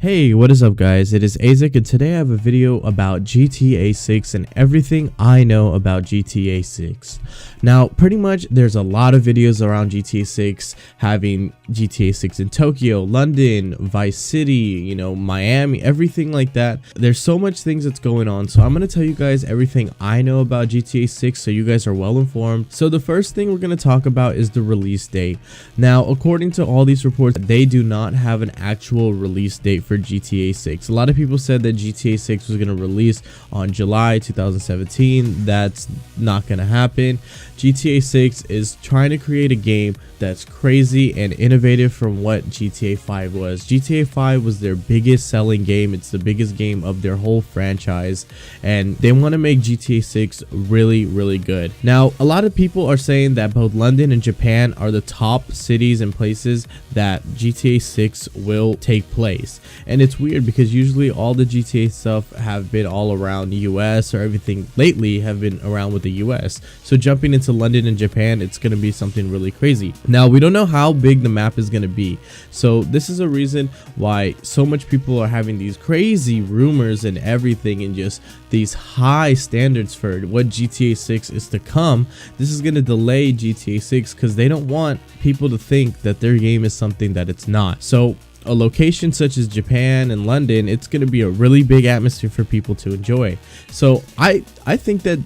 Hey, what is up guys? It is Isaac and today I have a video about GTA 6 and everything I know about GTA 6. Now, pretty much there's a lot of videos around GTA 6 having GTA 6 in Tokyo, London, Vice City, Miami, everything like that. There's so much things that's going on, so I'm going to tell you guys everything I know about GTA 6 so you guys are well informed. So the first thing we're going to talk about is the release date. Now, according to all these reports, they do not have an actual release date for GTA 6. A lot of people said that GTA 6 was going to release on July 2017. That's not going to happen. GTA 6 is trying to create a game that's crazy and innovative from what GTA 5 was. GTA 5 was their biggest selling game. It's the biggest game of their whole franchise, and they want to make GTA 6 really good. Now, a lot of people are saying that both London and Japan are the top cities and places that GTA 6 will take place. And it's weird because usually all the GTA stuff have been all around the US, or everything lately have been around with the US. So jumping into London and Japan, it's going to be something really crazy. Now, we don't know how big the map is going to be. So this is a reason why so much people are having these crazy rumors and everything, and just these high standards for what GTA 6 is to come. This is going to delay GTA 6 because they don't want people to think that their game is something that it's not. So a location such as Japan and London, it's going to be a really big atmosphere for people to enjoy. So I think that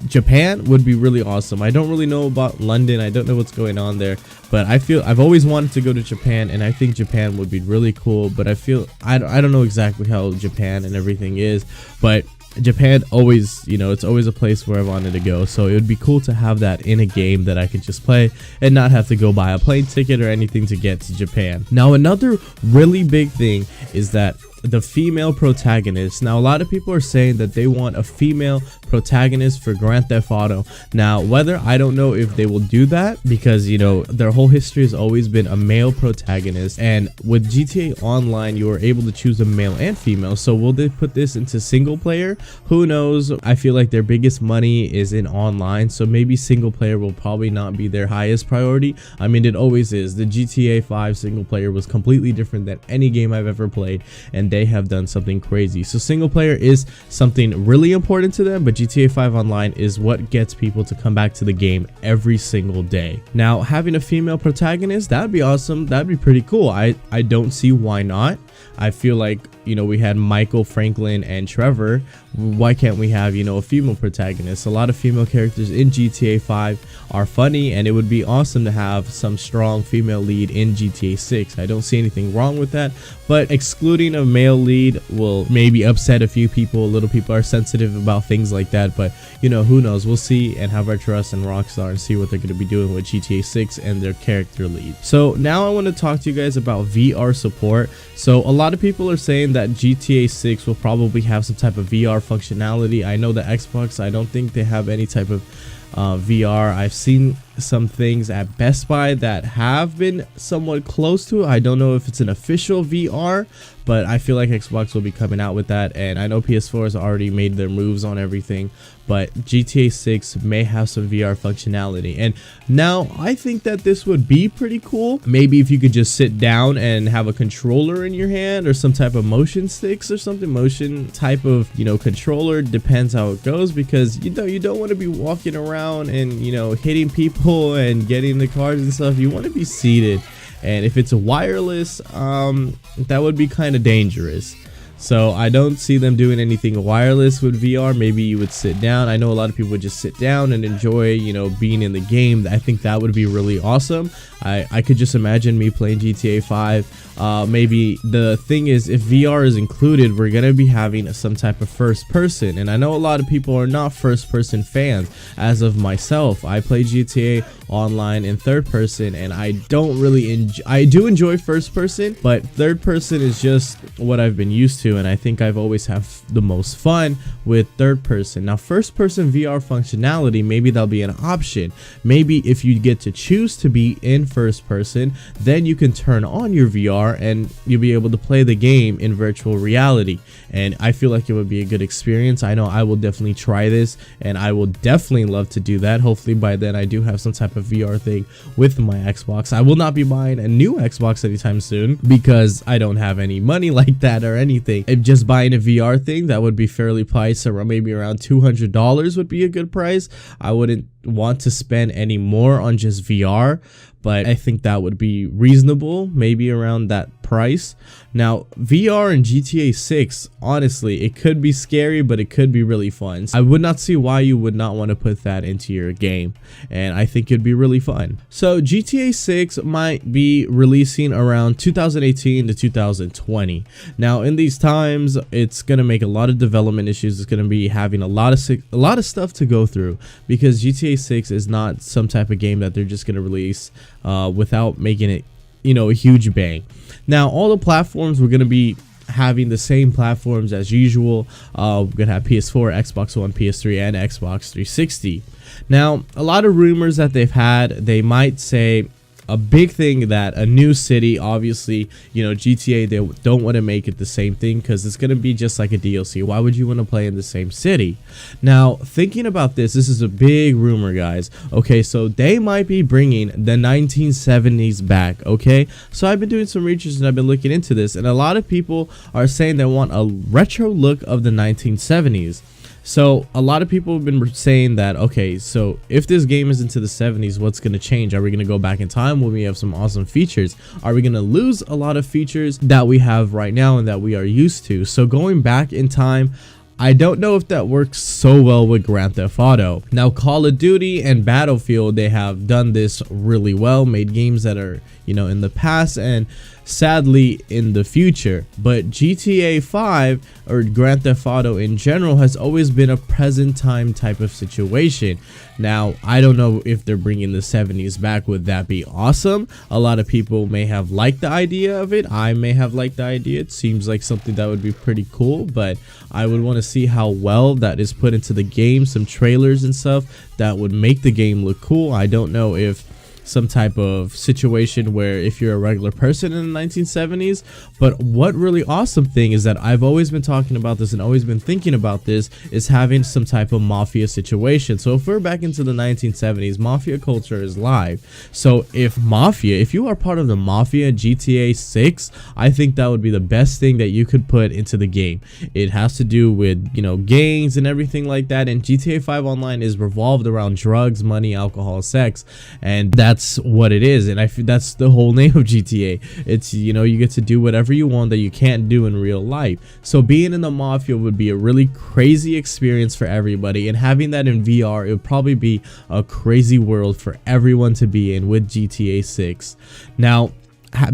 Japan would be really awesome. I don't really know about London. I don't know what's going on there, but I've always wanted to go to Japan, and I think Japan would be really cool. But I don't know exactly how Japan and everything is, but Japan always, it's always a place where I wanted to go. So it would be cool to have that in a game that I could just play and not have to go buy a plane ticket or anything to get to Japan. Now, another really big thing is that the female protagonist. Now, a lot of people are saying that they want a female protagonist for Grand Theft Auto. Now, I don't know if they will do that, because their whole history has always been a male protagonist, and with GTA Online you are able to choose a male and female. So will they put this into single player? Who knows? I feel like their biggest money is in online, so maybe single player will probably not be their highest priority. I mean, it always is. The GTA 5 single player was completely different than any game I've ever played, and they have done something crazy. So single player is something really important to them, but GTA 5 Online is what gets people to come back to the game every single day. Now, having a female protagonist, that'd be awesome. That'd be pretty cool. I don't see why not. I feel like, we had Michael, Franklin, and Trevor. Why can't we have, a female protagonist? A lot of female characters in GTA 5 are funny, and it would be awesome to have some strong female lead in GTA 6. I don't see anything wrong with that, but excluding a male lead will maybe upset a few people. A little people are sensitive about things like that, but who knows? We'll see and have our trust in Rockstar and see what they're going to be doing with GTA 6 and their character lead. So now I want to talk to you guys about VR support. So a lot of people are saying that GTA 6 will probably have some type of VR functionality. I know the Xbox, I don't think they have any type of VR. I've seen some things at Best Buy that have been somewhat close to it. I don't know if it's an official VR, but I feel like Xbox will be coming out with that, and I know PS4 has already made their moves on everything, but GTA 6 may have some VR functionality. And now I think that this would be pretty cool. Maybe if you could just sit down and have a controller in your hand, or some type of motion sticks or something, motion type of controller. Depends how it goes, because you don't want to be walking around and hitting people and getting in the cars and stuff. You want to be seated, and if it's a wireless, that would be kind of dangerous. So I don't see them doing anything wireless with VR. Maybe you would sit down. I know a lot of people would just sit down and enjoy, being in the game. I think that would be really awesome. I could just imagine me playing GTA 5. Maybe the thing is, if VR is included, we're going to be having some type of first person. And I know a lot of people are not first person fans. As of myself, I play GTA Online in third person, and I don't really I do enjoy first person, but third person is just what I've been used to, and I think I've always have the most fun with third person. Now first person VR functionality, maybe that'll be an option. Maybe if you get to choose to be in first person, then you can turn on your VR and you'll be able to play the game in virtual reality, and I feel like it would be a good experience. I know I will definitely try this, and I will definitely love to do that. Hopefully by then I do have some type of VR thing with my Xbox. I will not be buying a new Xbox anytime soon because I don't have any money like that or anything. If just buying a VR thing, that would be fairly priced, around maybe around $200 would be a good price. I wouldn't want to spend any more on just VR, but I think that would be reasonable, maybe around that price. Now VR and GTA 6, honestly, it could be scary, but it could be really fun. I would not see why you would not want to put that into your game, and I think it'd be really fun. So GTA 6 might be releasing around 2018 to 2020. Now in these times, it's gonna make a lot of development issues. It's gonna be having a lot of stuff to go through, because GTA 6 is not some type of game that they're just gonna release without making it, you know, a huge bang. Now all the platforms, we're gonna be having the same platforms as usual. We're gonna have PS4, Xbox One, PS3, and Xbox 360. Now a lot of rumors that they've had, they might say a big thing that a new city, obviously, you know, GTA, they don't want to make it the same thing because it's going to be just like a DLC. Why would you want to play in the same city? Now thinking about this is a big rumor, guys. Okay, so they might be bringing the 1970s back. Okay, so I've been doing some research and I've been looking into this, and a lot of people are saying they want a retro look of the 1970s. So a lot of people have been saying that, okay, so if this game is into the 70s, what's going to change? Are we going to go back in time? Will we have some awesome features? Are we going to lose a lot of features that we have right now and that we are used to? So going back in time, I don't know if that works so well with Grand Theft Auto. Now Call of Duty and Battlefield, they have done this really well, made games that are, you know, in the past and sadly in the future. But GTA 5 or Grand Theft Auto in general has always been a present time type of situation. Now I don't know if they're bringing the 70s back. Would that be awesome? A lot of people may have liked the idea of it. I may have liked the idea. It seems like something that would be pretty cool, but I would want to see how well that is put into the game, some trailers and stuff that would make the game look cool. I don't know if some type of situation where if you're a regular person in the 1970s. But what really awesome thing is that I've always been talking about this and always been thinking about this is having some type of mafia situation. So if we're back into the 1970s, mafia culture is live. So if you are part of the mafia GTA 6, I think that would be the best thing that you could put into the game. It has to do with, you know, gangs and everything like that, and GTA 5 Online is revolved around drugs, money, alcohol, sex, and that's what it is. And I feel that's the whole name of GTA. It's, you know, you get to do whatever you want that you can't do in real life. So being in the mafia would be a really crazy experience for everybody, and having that in VR, it would probably be a crazy world for everyone to be in with GTA 6. Now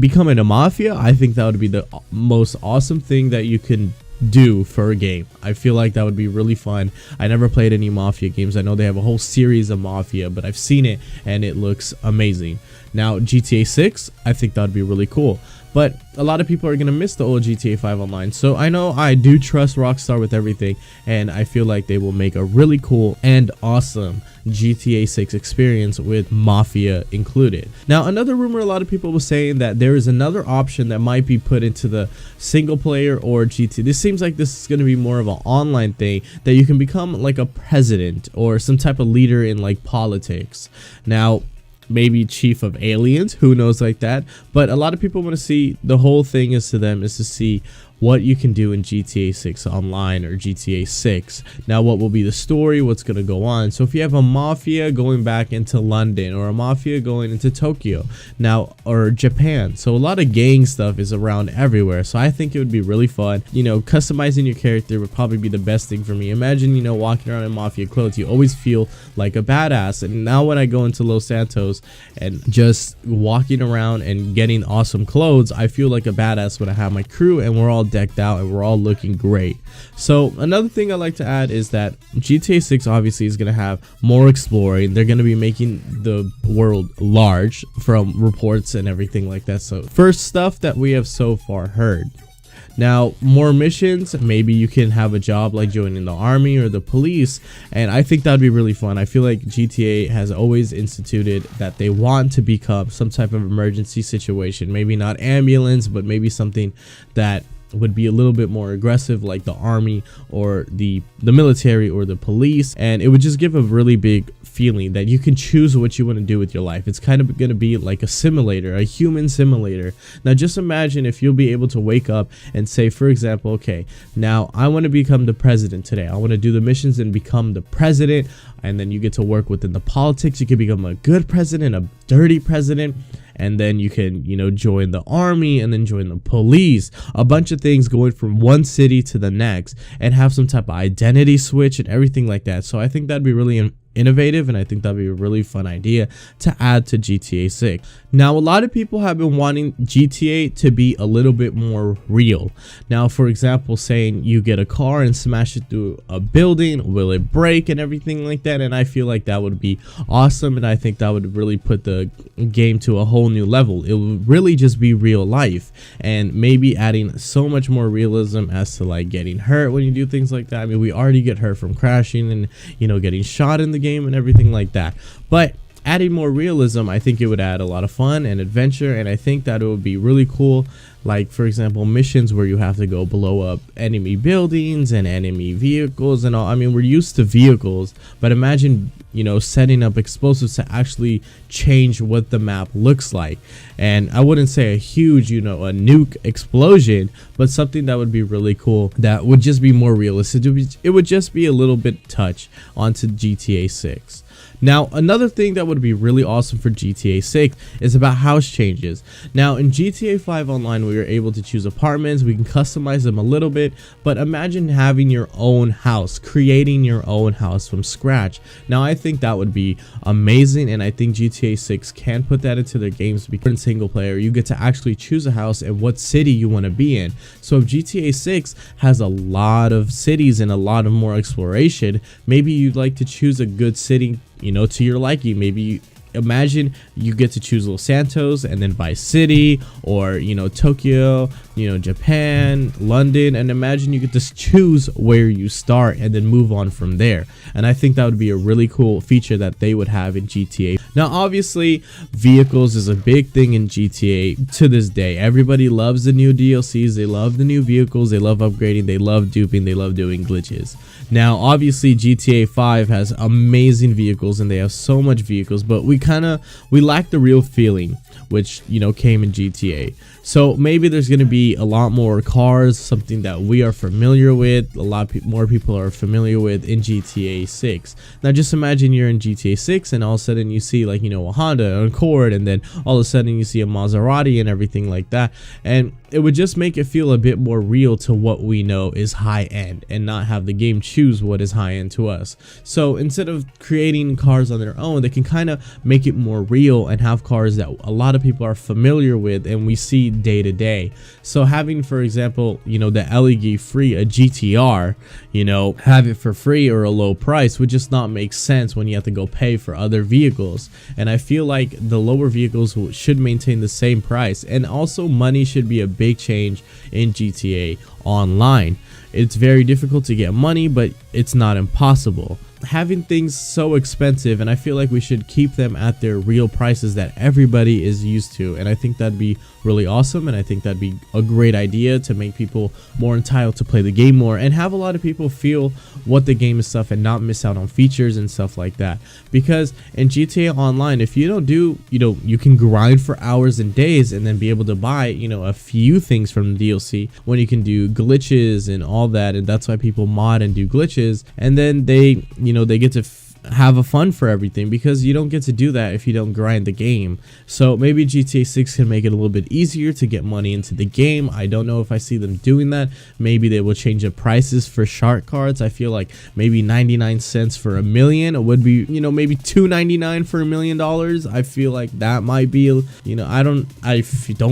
becoming a mafia, I think that would be the most awesome thing that you can do for a game. I feel like that would be really fun. I never played any mafia games. I know they have a whole series of mafia, but I've seen it and it looks amazing. Now GTA 6, I think that would be really cool. But a lot of people are going to miss the old GTA 5 Online. So I know I do trust Rockstar with everything, and I feel like they will make a really cool and awesome GTA 6 experience with Mafia included. Now another rumor a lot of people were saying that there is another option that might be put into the single player or GTA. This seems like this is going to be more of an online thing, that you can become like a president or some type of leader in like politics. Now maybe chief of aliens, who knows, like that. But a lot of people want to see, the whole thing is to them is to see what you can do in GTA 6 Online or GTA 6. Now what will be the story, what's going to go on. So if you have a mafia going back into London, or a mafia going into Tokyo now, or Japan, so a lot of gang stuff is around everywhere. So I think it would be really fun. You know, customizing your character would probably be the best thing for me. Imagine, you know, walking around in mafia clothes, you always feel like a badass. And now when I go into Los Santos and just walking around and getting awesome clothes, I feel like a badass when I have my crew and we're all decked out and we're all looking great. So another thing I like to add is that GTA 6 obviously is going to have more exploring. They're going to be making the world large from reports and everything like that. So first stuff that we have so far heard. Now, more missions, maybe you can have a job like joining the army or the police, and I think that'd be really fun. I feel like GTA has always instituted that they want to become some type of emergency situation, maybe not ambulance, but maybe something that would be a little bit more aggressive, like the army or the military or the police, and it would just give a really big feeling that you can choose what you want to do with your life. It's kind of going to be like a simulator, a human simulator. Now just imagine if you'll be able to wake up and say, for example, okay, now I want to become the president today. I want to do the missions and become the president, and then you get to work within the politics. You can become a good president, a dirty president, and then you can, you know, join the army and then join the police, a bunch of things, going from one city to the next, and have some type of identity switch and everything like that. So I think that'd be really innovative, and I think that'd be a really fun idea to add to GTA 6. Now, a lot of people have been wanting GTA to be a little bit more real. Now, for example, saying you get a car and smash it through a building, will it break and everything like that? And I feel like that would be awesome, and I think that would really put the game to a whole new level. It would really just be real life, and maybe adding so much more realism as to like getting hurt when you do things like that. I mean, we already get hurt from crashing and, you know, getting shot in the game and everything like that, but adding more realism, I think it would add a lot of fun and adventure, and I think that it would be really cool. Like, for example, missions where you have to go blow up enemy buildings and enemy vehicles and all. I mean, we're used to vehicles, but imagine, you know, setting up explosives to actually change what the map looks like. And I wouldn't say a huge, you know, a nuke explosion, but something that would be really cool, that would just be more realistic. It would just be a little bit touch onto GTA 6. Now, another thing that would be really awesome for GTA 6 is about house changes. Now, in GTA 5 Online, we are able to choose apartments. We can customize them a little bit, but imagine having your own house, creating your own house from scratch. Now, I think that would be amazing, and I think GTA 6 can put that into their games, because in single player, you get to actually choose a house and what city you want to be in. So if GTA 6 has a lot of cities and a lot of more exploration, maybe you'd like to choose a good city, you know, to your liking. Maybe imagine you get to choose Los Santos and then Vice City, or, you know, Tokyo, you know, Japan, London, and imagine you get to choose where you start and then move on from there. And I think that would be a really cool feature that they would have in GTA. Now, obviously, vehicles is a big thing in GTA to this day. Everybody loves the new DLCs, they love the new vehicles, they love upgrading, they love duping, they love doing glitches. Now, obviously, GTA 5 has amazing vehicles, and they have so much vehicles, but we lack the real feeling, which, you know, came in GTA. So maybe there's going to be a lot more cars, something that we are familiar with, a lot more people are familiar with in GTA 6. Now, just imagine you're in GTA 6 and all of a sudden you see, like, you know, a Honda, an Accord, and then all of a sudden you see a Maserati and everything like that. And it would just make it feel a bit more real to what we know is high end, and not have the game choose what is high end to us. So instead of creating cars on their own, they can kind of make it more real and have cars that a lot of people are familiar with and we see day to day. So having, for example, you know, the LEG free, a GTR, you know, have it for free or a low price would just not make sense when you have to go pay for other vehicles. And I feel like the lower vehicles should maintain the same price, and also money should be a big change in GTA Online. It's very difficult to get money, but it's not impossible. Having things so expensive, and I feel like we should keep them at their real prices that everybody is used to, and I think that'd be really awesome, and I think that'd be a great idea to make people more entitled to play the game more, and have a lot of people feel what the game is stuff and not miss out on features and stuff like that. Because in GTA Online, if you don't do, you know, you can grind for hours and days and then be able to buy, you know, a few things from the DLC, when you can do glitches and all that, and that's why people mod and do glitches, and then they, you know, they get to have a fun for everything, because you don't get to do that if you don't grind the game. So maybe GTA 6 can make it a little bit easier to get money into the game. I don't know if I see them doing that. Maybe they will change the prices for shark cards. I feel like maybe 99 cents for $1 million would be, you know, maybe $2.99 for $1 million. I feel like that might be, you know, I don't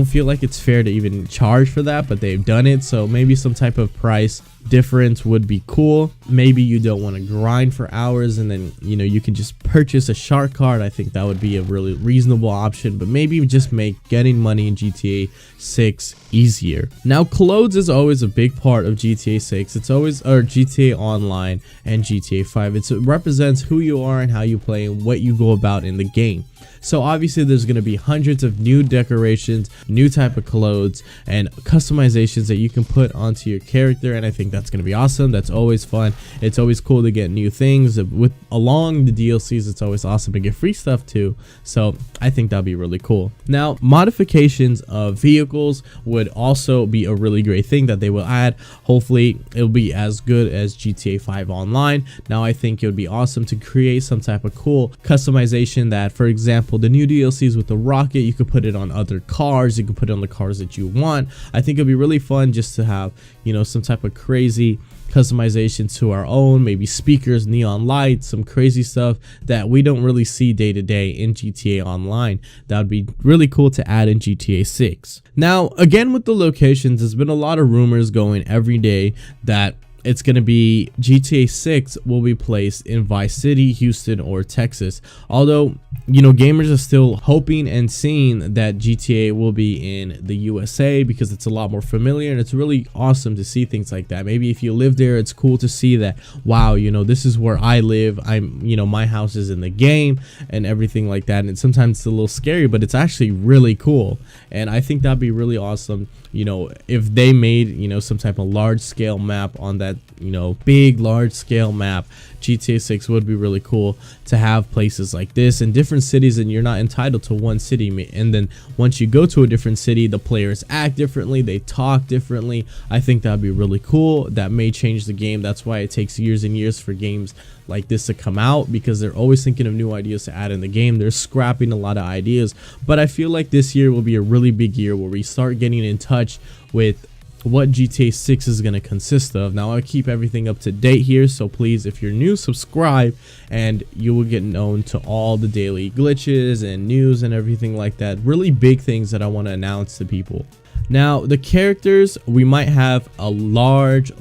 feel like it's fair to even charge for that, but they've done it. So maybe some type of price difference would be cool. Maybe you don't want to grind for hours and then, you know, you can just purchase a shark card. I think that would be a really reasonable option, but maybe just make getting money in GTA 6 easier. Now, clothes is always a big part of GTA 6. It's always, or GTA Online and GTA 5. It represents who you are and how you play and what you go about in the game. So obviously there's going to be hundreds of new decorations, new type of clothes, and customizations that you can put onto your character, and I think that's going to be awesome. That's always fun. It's always cool to get new things. Along the DLCs, it's always awesome to get free stuff too. So I think that'd be really cool. Now, modifications of vehicles would also be a really great thing that they will add. Hopefully it'll be as good as GTA 5 Online. Now I think it would be awesome to create some type of cool customization that, for example, the new DLCs with the rocket, you could put it on other cars, you could put it on the cars that you want. I think it'd be really fun just to have, you know, some type of crazy customizations to our own, maybe speakers, neon lights, some crazy stuff that we don't really see day to day in GTA Online. That would be really cool to add in GTA 6. Now, again, with the locations, there's been a lot of rumors going every day that it's going to be GTA 6 will be placed in Vice City, Houston, or Texas. Although, you know, gamers are still hoping and seeing that GTA will be in the USA because it's a lot more familiar, and it's really awesome to see things like that. Maybe if you live there, it's cool to see that, wow, you know, this is where I live. You know, my house is in the game and everything like that. And sometimes it's a little scary, but it's actually really cool. And I think that'd be really awesome, you know, if they made, you know, some type of large scale map on that, you know, big large scale map. GTA 6 would be really cool to have places like this in different cities, and you're not entitled to one city. And then once you go to a different city, the players act differently, they talk differently. I think that'd be really cool. That may change the game. That's why it takes years and years for games like this to come out, because they're always thinking of new ideas to add in the game. They're scrapping a lot of ideas, but I feel like this year will be a really big year where we start getting in touch with what GTA 6 is going to consist of. Now, I'll keep everything up to date here, so please, if you're new, subscribe and you will get known to all the daily glitches and news and everything like that. Really big things that I want to announce to people. Now, the characters, we might have a large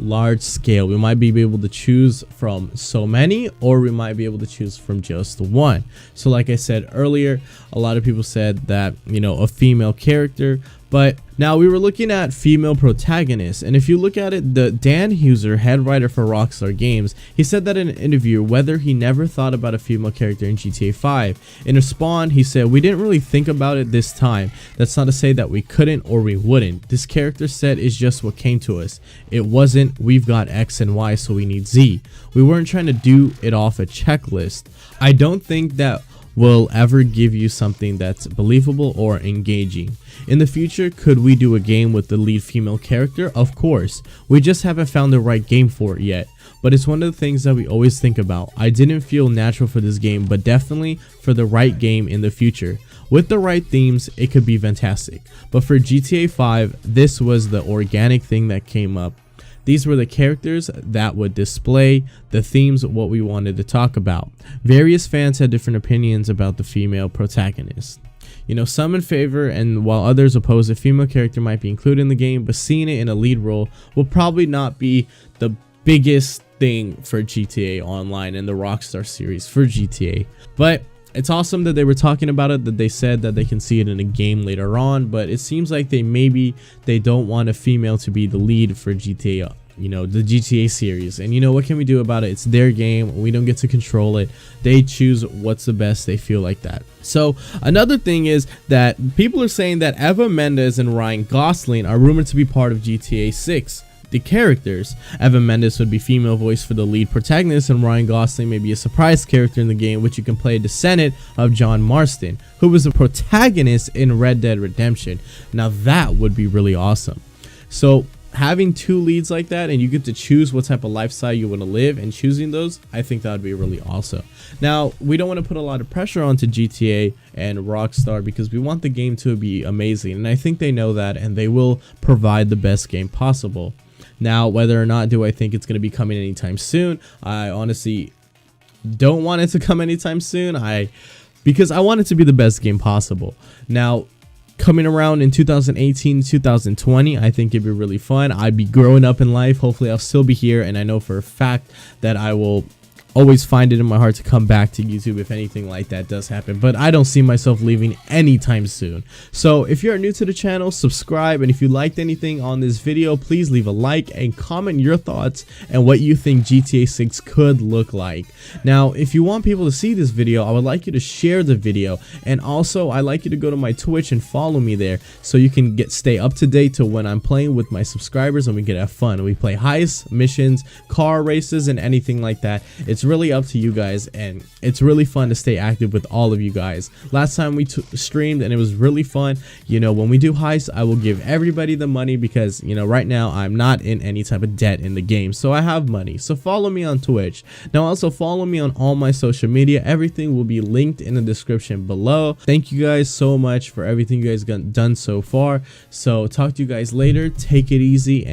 scale. We might be able to choose from so many, or we might be able to choose from just one. So like I said earlier, a lot of people said that, you know, a female character, but now we were looking at female protagonists, and if you look at it, the Dan Huser, head writer for Rockstar Games, he said that in an interview whether he never thought about a female character in GTA 5. In response, he said, "We didn't really think about it this time. That's not to say that we couldn't or we wouldn't. This character set is just what came to us. It wasn't, we've got X and Y, so we need Z. We weren't trying to do it off a checklist. I don't think that will ever give you something that's believable or engaging. In the future, could we do a game with the lead female character? Of course. We just haven't found the right game for it yet. But it's one of the things that we always think about. I didn't feel natural for this game, but definitely for the right game in the future. With the right themes, it could be fantastic. But for GTA 5, this was the organic thing that came up. These were the characters that would display the themes of what we wanted to talk about. Various fans had different opinions about the female protagonist. You know, some in favor, and while others oppose, a female character might be included in the game, but seeing it in a lead role will probably not be the biggest thing for GTA Online and the Rockstar series for GTA. But it's awesome that they were talking about it, that they said that they can see it in a game later on, but it seems like they don't want a female to be the lead for GTA, you know, the GTA series. And you know, what can we do about it? It's their game. We don't get to control it. They choose what's the best. They feel like that. So another thing is that people are saying that Eva Mendes and Ryan Gosling are rumored to be part of GTA 6. The characters, Eva Mendes would be female voice for the lead protagonist, and Ryan Gosling may be a surprise character in the game, which you can play a descendant of John Marston, who was a protagonist in Red Dead Redemption. Now that would be really awesome. So having two leads like that, and you get to choose what type of lifestyle you want to live, and choosing those, I think that would be really awesome. Now, we don't want to put a lot of pressure onto GTA and Rockstar because we want the game to be amazing, and I think they know that, and they will provide the best game possible. Now, whether or not do I think it's going to be coming anytime soon, I honestly don't want it to come anytime soon, because I want it to be the best game possible. Now, coming around in 2018, 2020. I think it'd be really fun. I'd be growing up in life. Hopefully I'll still be here, and I know for a fact that I will always find it in my heart to come back to YouTube if anything like that does happen, but I don't see myself leaving anytime soon. So if you're new to the channel, subscribe, and if you liked anything on this video, please leave a like and comment your thoughts and what you think GTA 6 could look like. Now, if you want people to see this video, I would like you to share the video, and also I'd like you to go to my Twitch and follow me there so you can stay up to date to when I'm playing with my subscribers and we can have fun. We play heists, missions, car races, and anything like that. It's really up to you guys, and it's really fun to stay active with all of you guys. Last time we streamed and it was really fun. You know, when we do heists, I will give everybody the money because, you know, right now I'm not in any type of debt in the game, so I have money. So follow me on Twitch. Now also follow me on all my social media. Everything will be linked in the description below. Thank you guys so much for everything you guys got done so far. So talk to you guys later. Take it easy. And